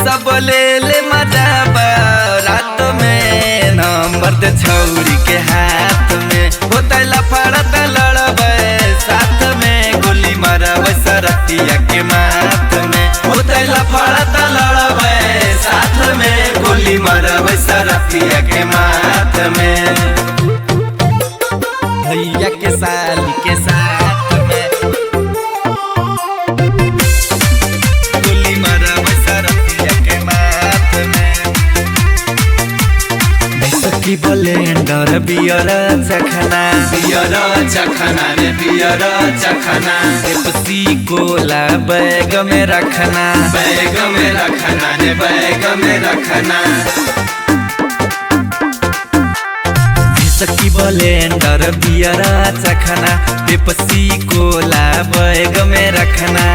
सब ले ले मजा रात में नंबर दे छौरी के हाथ में होता लफड़त लड़बे साथ में गोली मारबे सरतिया के माथ में होता लफड़त लड़बे साथ में गोली मारबे सरतिया के माथ में भैया के साली के साथ में गोली मारबे सरतिया के माथ में की ब्लेंडर बियर चखना रे बियर चखना पेप्सी कोला बैग में रखना रे बैग में रखना की ब्लेंडर बियर चखना पेप्सी कोला बैग में रखना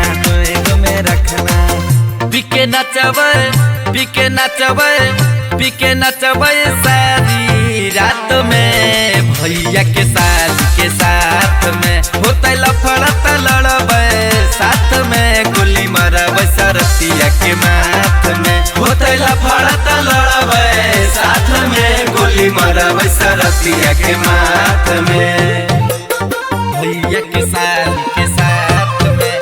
पीके नचबे सारी रात में भैया के साली के साथ में होता लफड़त लड़बे साथ में गोली मारबे सरतिया के माथ में होता लफड़त लड़बे साथ में गोली मारबे सरतिया के माथ में भैया के साली के साथ में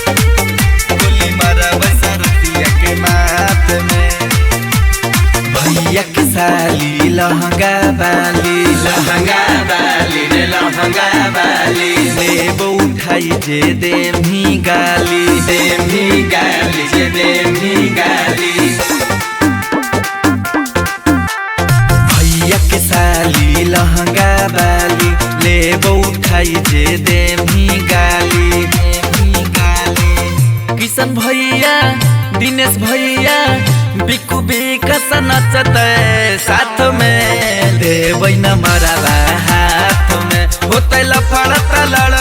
गोली मारबे सरतिया के माथ में भैया के साली लहंगा बाली लेबो उठाई जे देमी गाली भैया के साली लहंगा बाली लेबो उठाई जे देमी गाली किशन भैया दिनेश भैया बिकू बिकस नचते साथ में देबै न मरवा हाथ में होते लफड़त लड़